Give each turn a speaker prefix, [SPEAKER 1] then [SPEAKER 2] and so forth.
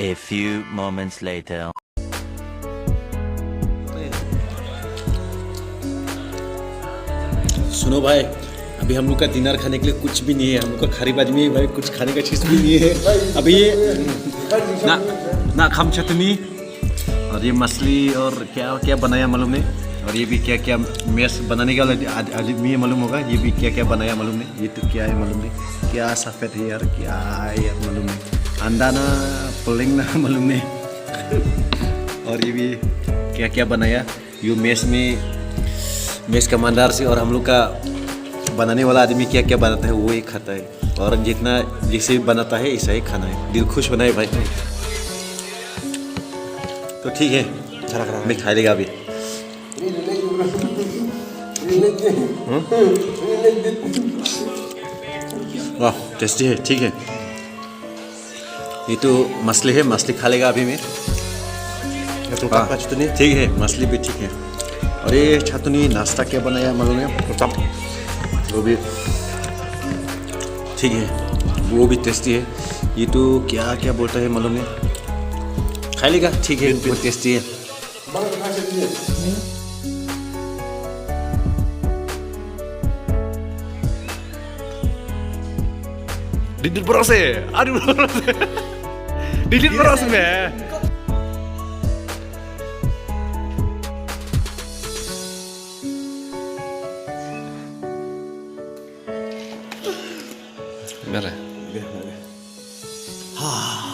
[SPEAKER 1] A few moments later.
[SPEAKER 2] सुनो भाई, अभी हम लोग का डिनर खाने के लिए कुछ भी नहीं है। हम लोग का खरीब आदमी है भाई, कुछ खाने का चीज़ भी नहीं है अभी। ये ना खम चटनी और ये मछली और क्या क्या बनाया मालूम नहीं। और ये भी क्या क्या मैश बनाने का आदमी मालूम होगा। ये भी क्या क्या बनाया मालूम नहीं। ये तो क्या है मालूम नहीं। क्या सफ़ेद है यार, क्या है यार मालूम नहीं। अंडा ना पुलिंग ना मालूम नहीं। और ये भी क्या क्या बनाया। ये मैश कमांडर से और हम लोग का बनाने वाला आदमी क्या क्या बनाता है वो ही खाता है। और जितना जैसे बनाता है ऐसा ही खाना है। दिल खुश बनाए भाई। तो ठीक है, मैं खा लेगा अभी। वाह टेस्टी है, ठीक है। ये तो मछली है, मछली खा लेगा अभी मैं। ठीक है, मछली भी ठीक है। और ये छतनी नाश्ता क्या बनाया मालूम है, वो भी ठीक है, वो भी टेस्टी है। ये तो क्या क्या बोलता है मालूम है, खा लेगा ठीक है, वो टेस्टी है।
[SPEAKER 3] Didit beras ya? Aduh beras ya. Didit beras ya. Benar ya?
[SPEAKER 2] हाँ